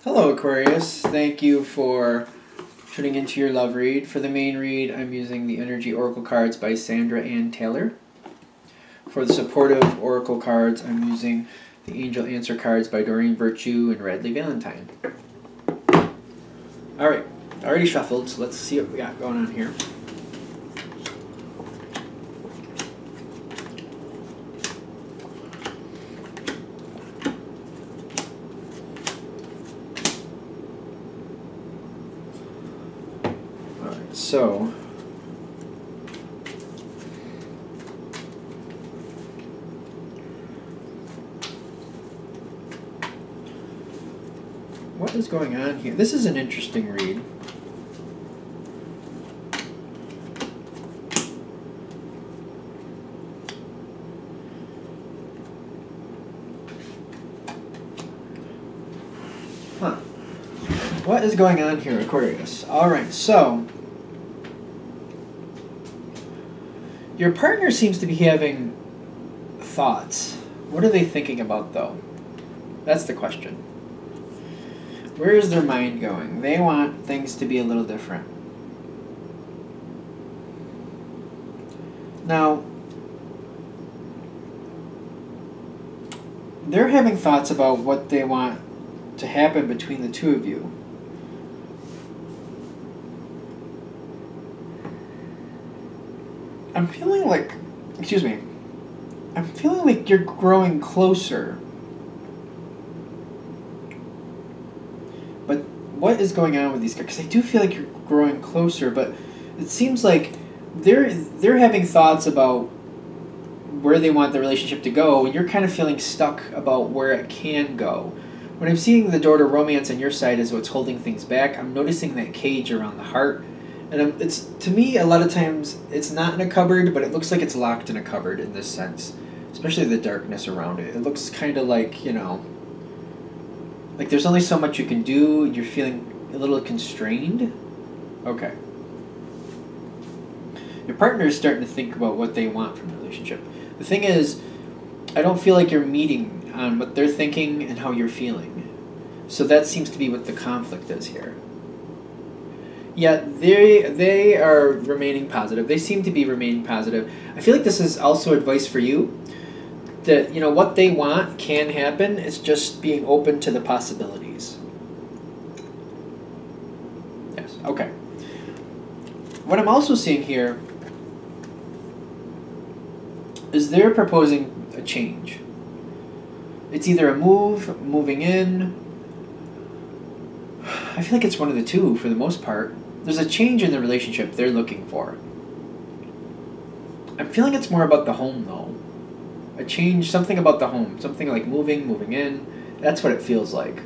Hello, Aquarius. Thank you for tuning into your love read. For the main read, I'm using the Energy Oracle cards by Sandra Ann Taylor. For the supportive Oracle cards, I'm using the Angel Answer cards by Doreen Virtue and Radley Valentine. Alright, already shuffled, so let's see what we got going on here. So, what is going on here? This is an interesting read. Huh. What is going on here, Aquarius? Alright, so your partner seems to be having thoughts. What are they thinking about, though? That's the question. Where is their mind going? They want things to be a little different. Now, they're having thoughts about what they want to happen between the two of you. I'm feeling like, I'm feeling like you're growing closer. But what is going on with these guys? Because I do feel like you're growing closer, but it seems like they're having thoughts about where they want the relationship to go, and you're kind of feeling stuck about where it can go. When I'm seeing the door to romance on your side is what's holding things back, I'm noticing that cage around the heart. And it's, to me, a lot of times, it's not in a cupboard, but it looks like it's locked in a cupboard in this sense. Especially the darkness around it. It looks kind of like, you know, like there's only so much you can do. You're feeling a little constrained. Okay. Your partner is starting to think about what they want from the relationship. The thing is, I don't feel like you're meeting on what they're thinking and how you're feeling. So that seems to be what the conflict is here. Yeah, they are remaining positive. They seem to be remaining positive. I feel like this is also advice for you. That, you know, what they want can happen. It's just being open to the possibilities. Yes, okay. What I'm also seeing here is they're proposing a change. It's either a move, moving in. I feel like it's one of the two for the most part. There's a change in the relationship they're looking for. I'm feeling it's more about the home, though. A change, something about the home. Something like moving in. That's what it feels like.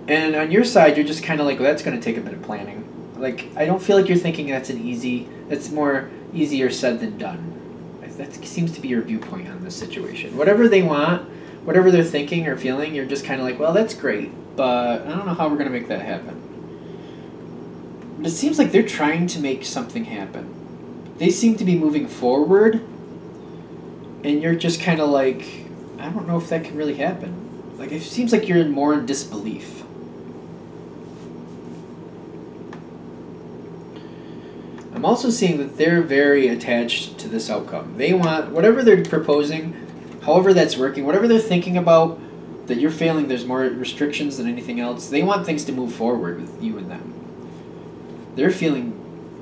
And on your side, you're just kind of like, well, that's going to take a bit of planning. Like, I don't feel like you're thinking that's more easier said than done. That seems to be your viewpoint on this situation. Whatever they want, whatever they're thinking or feeling, you're just kind of like, well, that's great, but I don't know how we're going to make that happen. But it seems like they're trying to make something happen. They seem to be moving forward, and you're just kind of like, I don't know if that can really happen. Like, it seems like you're more in disbelief. I'm also seeing that they're very attached to this outcome. They want, whatever they're proposing, however that's working, whatever they're thinking about, that you're failing, there's more restrictions than anything else. They want things to move forward with you and them. They're feeling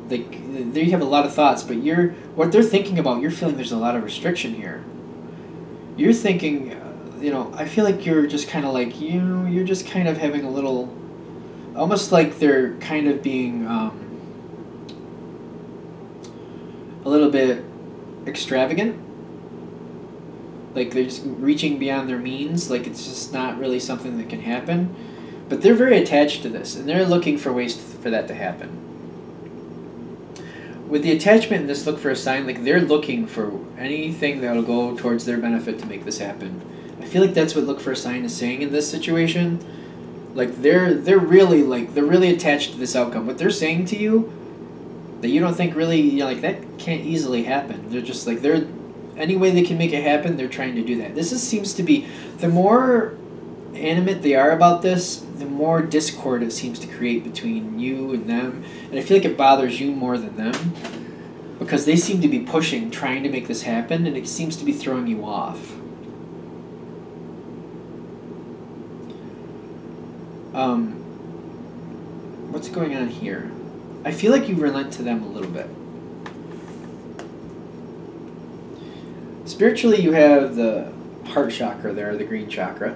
like they have a lot of thoughts, but what they're thinking about, you're feeling there's a lot of restriction here. You're thinking, you know, I feel like you're just kind of like, you know, you're just kind of having a little, almost like they're kind of being a little bit extravagant. Like they're just reaching beyond their means, like it's just not really something that can happen. But they're very attached to this, and they're looking for ways for that to happen. With the attachment in this, look for a sign, like they're looking for anything that'll go towards their benefit to make this happen. I feel like that's what look for a sign is saying in this situation. Like they're really attached to this outcome. What they're saying to you that you don't think really, you know, like that can't easily happen. They're just like any way they can make it happen, they're trying to do that. This seems to be the more animate they are about this, the more discord it seems to create between you and them. And I feel like it bothers you more than them, because they seem to be pushing, trying to make this happen, and it seems to be throwing you off. What's going on here? I feel like you relent to them a little bit. Spiritually, you have the heart chakra there, the green chakra.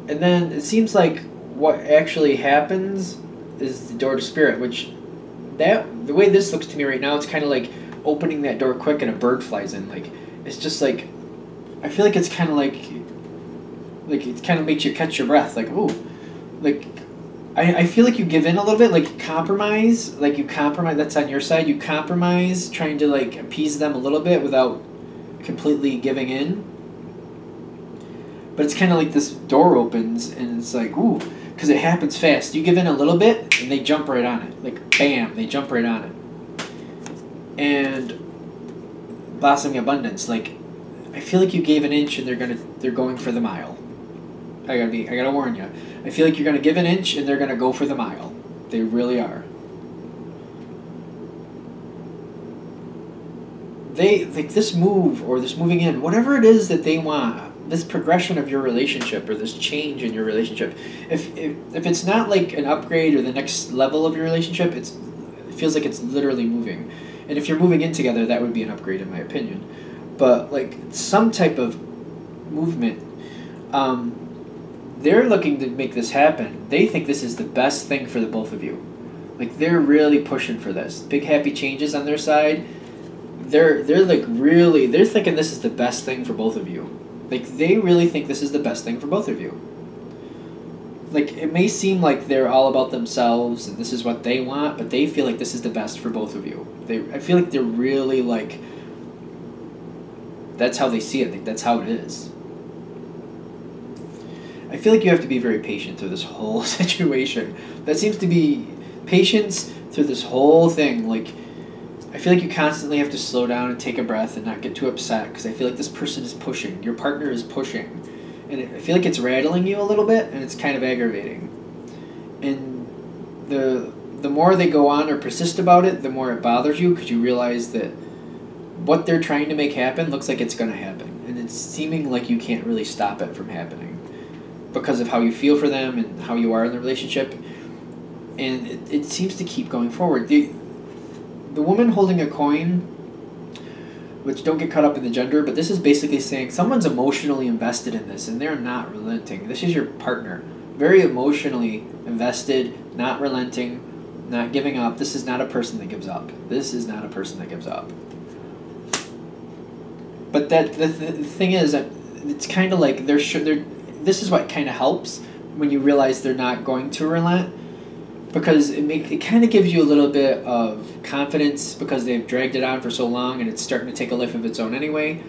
And then it seems like what actually happens is the door to spirit, which the way this looks to me right now, it's kind of like opening that door quick and a bird flies in. Like, it's just like, I feel like it's kind of like it kind of makes you catch your breath. Like, ooh, like, I feel like you give in a little bit, like compromise, that's on your side. You compromise, trying to like appease them a little bit without completely giving in. But it's kind of like this door opens and it's like, ooh, because it happens fast. You give in a little bit and they jump right on it. Like, bam, they jump right on it. And blossoming abundance, like, I feel like you gave an inch and they're going for the mile. I gotta warn you. I feel like you're gonna give an inch and they're gonna go for the mile. They really are. They like this move or this moving in, whatever it is that they want, this progression of your relationship or this change in your relationship. If it's not like an upgrade or the next level of your relationship, it feels like it's literally moving. And if you're moving in together, that would be an upgrade in my opinion. But like some type of movement. They're looking to make this happen. They think this is the best thing for the both of you. Like, they're really pushing for this. Big happy changes on their side. They're like really, they're thinking this is the best thing for both of you. Like, they really think this is the best thing for both of you. Like, it may seem like they're all about themselves and this is what they want, but they feel like this is the best for both of you. I feel like they're really like, that's how they see it. Like, that's how it is. I feel like you have to be very patient through this whole situation. That seems to be patience through this whole thing. Like, I feel like you constantly have to slow down and take a breath and not get too upset, because I feel like this person is pushing. Your partner is pushing. And I feel like it's rattling you a little bit, and it's kind of aggravating. And the more they go on or persist about it, the more it bothers you, because you realize that what they're trying to make happen looks like it's going to happen. And it's seeming like you can't really stop it from happening, because of how you feel for them and how you are in the relationship. And it seems to keep going forward. The woman holding a coin, which don't get caught up in the gender, but this is basically saying someone's emotionally invested in this and they're not relenting. This is your partner. Very emotionally invested, not relenting, not giving up. This is not a person that gives up. This is not a person that gives up. But the thing is that it's kind of like this is what kind of helps when you realize they're not going to relent, because it kind of gives you a little bit of confidence, because they've dragged it on for so long and it's starting to take a life of its own anyway.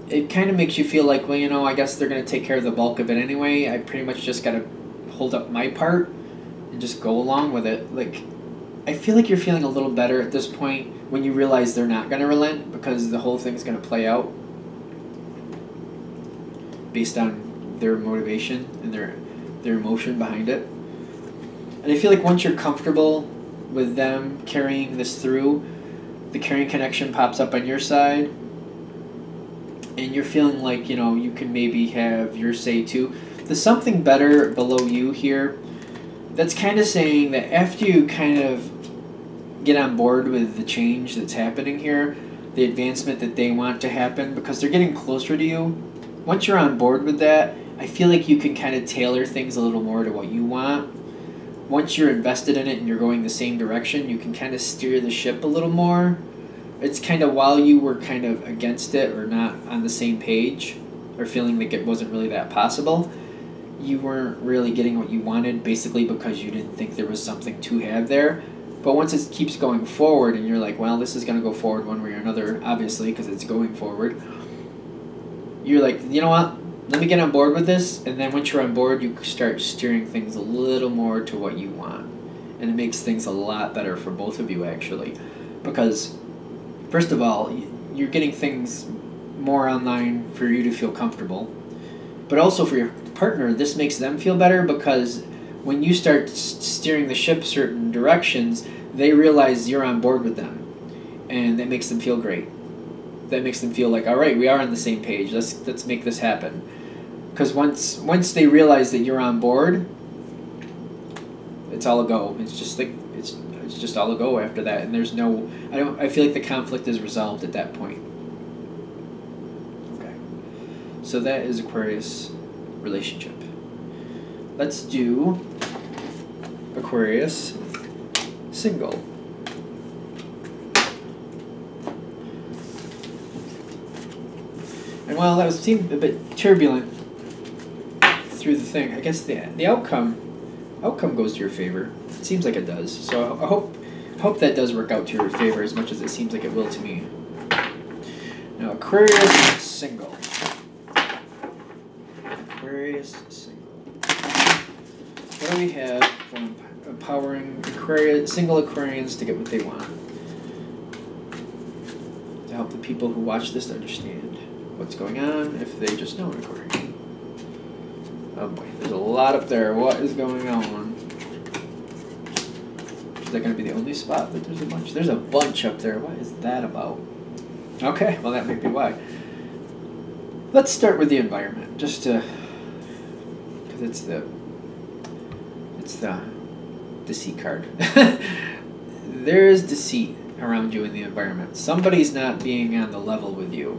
It kind of makes you feel like, well, you know, I guess they're going to take care of the bulk of it anyway. I pretty much just got to hold up my part and just go along with it. Like, I feel like you're feeling a little better at this point when you realize they're not going to relent, because the whole thing's going to play out based on their motivation and their emotion behind it. And I feel like once you're comfortable with them carrying this through, the caring connection pops up on your side, and you're feeling like, you know, you can maybe have your say too. There's something better below you here that's kind of saying that after you kind of get on board with the change that's happening here, the advancement that they want to happen, because they're getting closer to you, once you're on board with that, I feel like you can kind of tailor things a little more to what you want. Once you're invested in it and you're going the same direction, you can kind of steer the ship a little more. It's kind of while you were kind of against it or not on the same page or feeling like it wasn't really that possible, you weren't really getting what you wanted, basically because you didn't think there was something to have there. But once it keeps going forward and you're like, well, this is going to go forward one way or another, obviously, because it's going forward, you're like, you know what? Let me get on board with this, and then once you're on board, you start steering things a little more to what you want. And it makes things a lot better for both of you, actually. Because, first of all, you're getting things more online for you to feel comfortable, but also for partner, this makes them feel better because when you start steering the ship certain directions, they realize you're on board with them, and that makes them feel great. That makes them feel like, all right, we are on the same page. Let's make this happen. Because once they realize that you're on board, it's all a go. It's just like it's just all a go after that, and there's no. I feel like the conflict is resolved at that point. Okay, so that is Aquarius relationship. Let's do Aquarius single. And while that seemed a bit turbulent through the thing, I guess the outcome goes to your favor. It seems like it does. So I hope that does work out to your favor as much as it seems like it will to me. Now Aquarius single. Aquarius single. What do we have for empowering single Aquarians to get what they want? To help the people who watch this understand what's going on if they just know an Aquarian. Oh boy, there's a lot up there. What is going on? Is that going to be the only spot? But there's a bunch. There's a bunch up there. What is that about? Okay, well that may be why. Let's start with the environment, just to, because it's the deceit card. There is deceit around you in the environment. Somebody's not being on the level with you,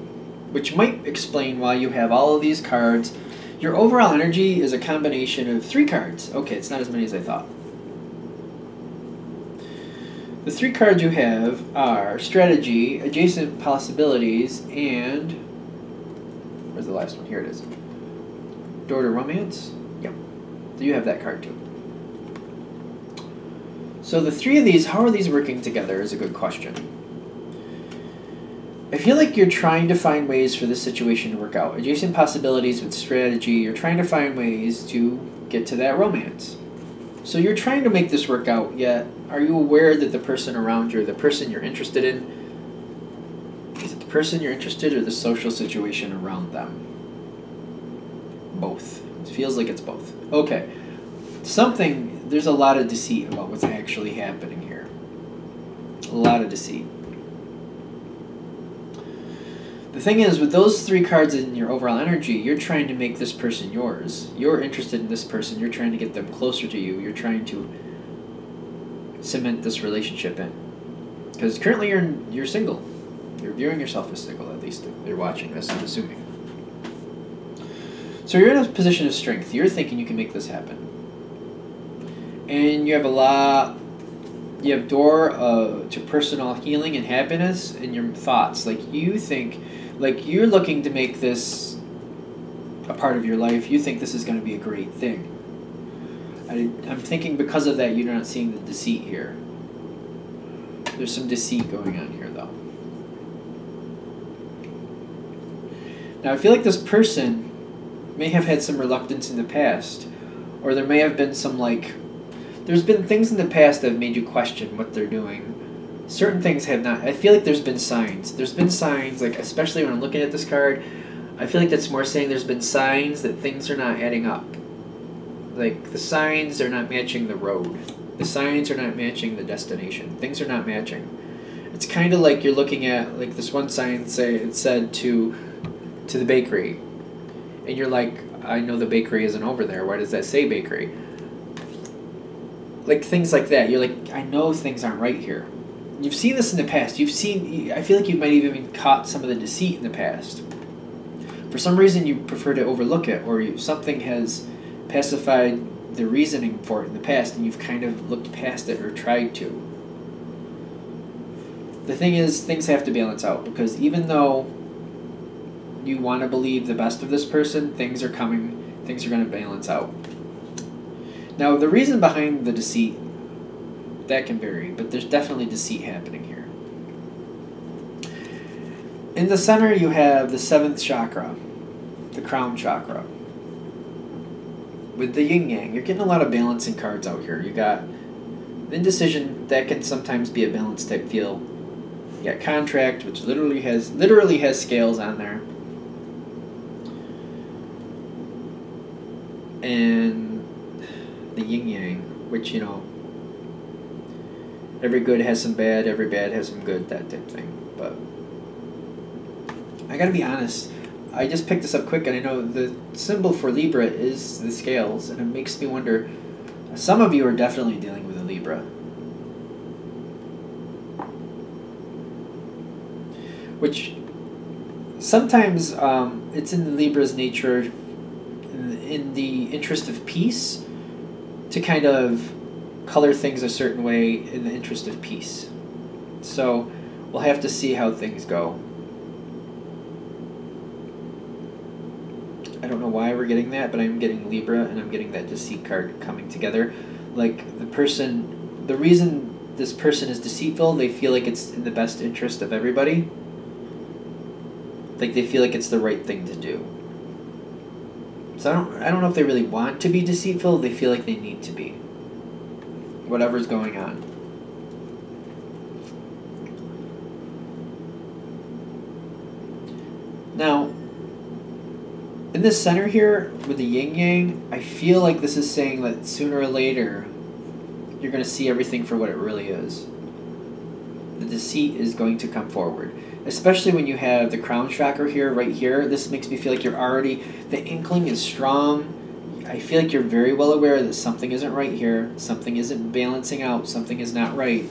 which might explain why you have all of these cards. Your overall energy is a combination of 3 cards. Okay, it's not as many as I thought. The 3 cards you have are strategy, adjacent possibilities, and where's the last one? Here it is. Door to romance. Yep. So you have that card too. So the 3 of these, how are these working together is a good question. I feel like you're trying to find ways for this situation to work out. Adjacent possibilities with strategy, you're trying to find ways to get to that romance. So you're trying to make this work out, yet are you aware that the person around you, or the person you're interested in, is it the person you're interested in or the social situation around them? Both. It feels like it's both. Okay. There's a lot of deceit about what's actually happening here. A lot of deceit. The thing is, with those 3 cards in your overall energy, you're trying to make this person yours. You're interested in this person. You're trying to get them closer to you. You're trying to cement this relationship in. Because currently you're single. You're viewing yourself as single, at least if you're watching this, I'm assuming. So you're in a position of strength. You're thinking you can make this happen. And you have you have door to personal healing and happiness in your thoughts. Like you think, like you're looking to make this a part of your life. You think this is going to be a great thing. I'm thinking because of that you're not seeing the deceit here. There's some deceit going on here though. Now I feel like this person may have had some reluctance in the past, or there may have been some there's been things in the past that have made you question what they're doing. Certain things have not. I feel like there's been signs. There's been signs, like especially when I'm looking at this card, I feel like that's more saying there's been signs that things are not adding up. Like the signs are not matching the road. The signs are not matching the destination. Things are not matching. It's kind of like you're looking at like this one sign it said to the bakery, and you're like, I know the bakery isn't over there. Why does that say bakery? Like things like that. You're like, I know things aren't right here. You've seen this in the past. I feel like you might even caught some of the deceit in the past. For some reason you prefer to overlook it, or something has pacified the reasoning for it in the past and you've kind of looked past it or tried to. The thing is, things have to balance out, because even though you want to believe the best of this person, things are going to balance out. Now, the reason behind the deceit, that can vary, but there's definitely deceit happening here. In the center, you have the 7th chakra, the crown chakra. With the yin-yang, you're getting a lot of balancing cards out here. You got indecision, that can sometimes be a balance type feel. You got contract, which literally has scales on there. and the yin yang, which, you know, every good has some bad, every bad has some good, that type of thing. But I gotta be honest, I just picked this up quick, and I know the symbol for Libra is the scales, and it makes me wonder, some of you are definitely dealing with a Libra. Which sometimes it's in the Libra's nature, in the interest of peace, to kind of color things a certain way in the interest of peace. So we'll have to see how things go. I don't know why we're getting that, but I'm getting Libra and I'm getting that deceit card coming together. Like the reason this person is deceitful, they feel like it's in the best interest of everybody. Like they feel like it's the right thing to do. So I don't know if they really want to be deceitful, they feel like they need to be. Whatever's going on. Now, in the center here with the yin yang, I feel like this is saying that sooner or later you're going to see everything for what it really is. The deceit is going to come forward. Especially when you have the crown chakra here, right here. This makes me feel like you're already, the inkling is strong. I feel like you're very well aware that something isn't right here. Something isn't balancing out. Something is not right.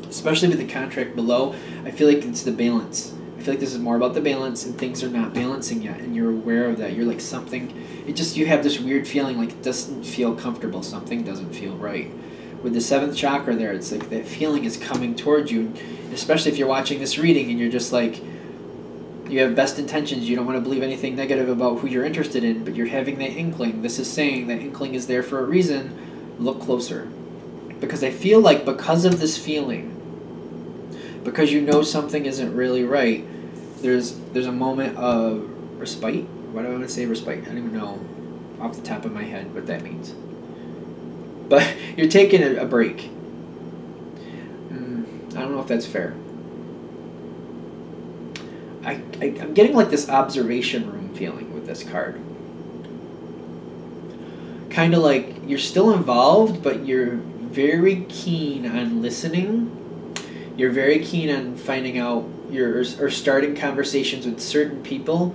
Especially with the contract below, I feel like it's the balance. I feel like this is more about the balance, and things are not balancing yet, and you're aware of that. You're like something, you have this weird feeling like it doesn't feel comfortable. Something doesn't feel right. With the 7th chakra there, it's like that feeling is coming towards you, especially if you're watching this reading and you're just like, you have best intentions, you don't want to believe anything negative about who you're interested in, but you're having that inkling. This is saying that inkling is there for a reason. Look closer. Because I feel like because of this feeling, because you know something isn't really right, there's a moment of respite. Why do I want to say respite? I don't even know off the top of my head what that means. But you're taking a break. I don't know if that's fair. I'm getting like this observation room feeling with this card. Kind of like you're still involved, but you're very keen on listening. You're very keen on finding out, or starting conversations with certain people.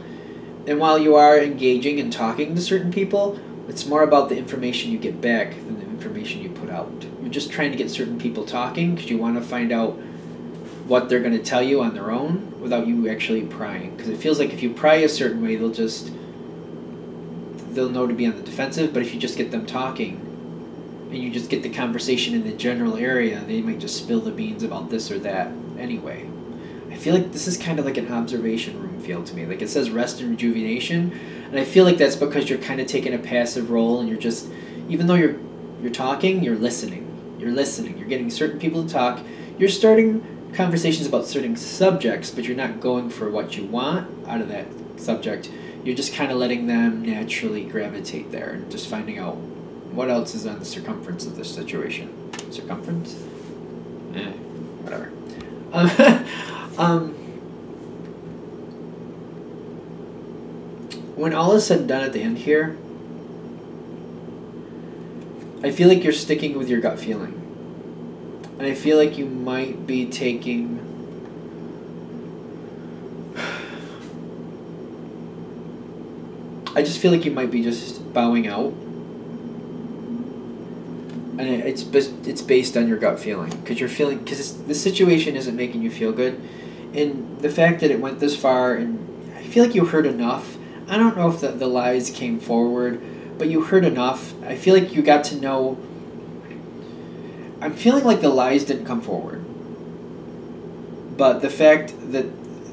And while you are engaging and talking to certain people, it's more about the information you get back than the information you put out. You're just trying to get certain people talking because you want to find out what they're going to tell you on their own without you actually prying. Because it feels like if you pry a certain way, they'll know to be on the defensive. But if you just get them talking and you just get the conversation in the general area, they might just spill the beans about this or that anyway. I feel like this is kind of like an observation room feel to me. Like it says rest and rejuvenation. And I feel like that's because you're kind of taking a passive role and you're just, even though you're talking, you're listening. You're listening. You're getting certain people to talk. You're starting conversations about certain subjects, but you're not going for what you want out of that subject. You're just kind of letting them naturally gravitate there and just finding out what else is on the circumference of this situation. Circumference? Whatever. When all is said and done at the end here, I feel like you're sticking with your gut feeling. And I feel like you might be taking... I just feel like you might be just bowing out. And it's based on your gut feeling. Because you're feeling... Because the situation isn't making you feel good. And the fact that it went this far, and I feel like you heard enough. I don't know if the lies came forward, but you heard enough. I feel like you got to know... I'm feeling like the lies didn't come forward. But the fact that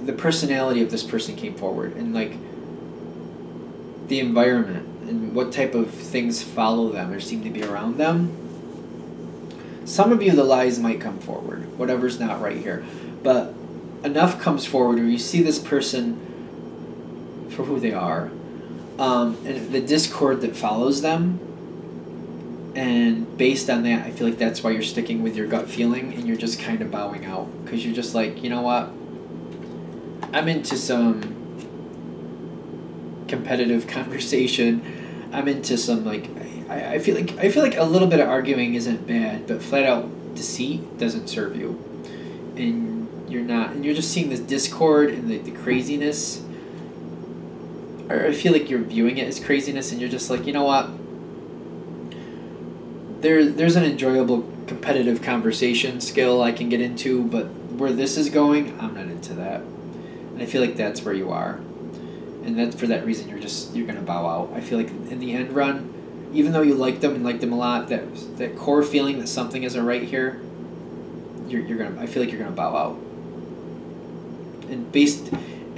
the personality of this person came forward, and like the environment, and what type of things follow them or seem to be around them. Some of you, the lies might come forward. Whatever's not right here. But enough comes forward where you see this person for who they are, and the discord that follows them, and based on that, I feel like that's why you're sticking with your gut feeling, and you're just kind of bowing out, because you're just like, you know what, I'm into some competitive conversation, I'm into some like I feel like a little bit of arguing isn't bad, but flat out deceit doesn't serve you, and you're just seeing this discord and the craziness. Or I feel like you're viewing it as craziness, and you're just like, you know what? There's an enjoyable competitive conversation skill I can get into, but where this is going, I'm not into that. And I feel like that's where you are. And that for that reason you're gonna bow out. I feel like in the end run, even though you like them and like them a lot, that core feeling that something isn't right here, I feel like you're gonna bow out. And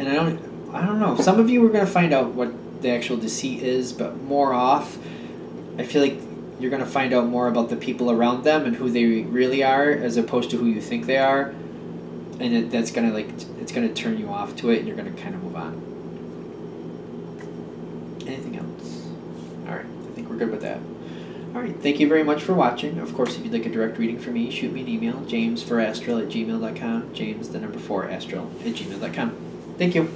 I don't know. Some of you are gonna find out what the actual deceit is, but more off, I feel like you're gonna find out more about the people around them and who they really are, as opposed to who you think they are, and that's gonna it's gonna turn you off to it, and you're gonna kind of move on. Anything else? All right, I think we're good with that. All right, thank you very much for watching. Of course, if you'd like a direct reading from me, shoot me an email, james4astral@gmail.com, james4astral@gmail.com. Thank you.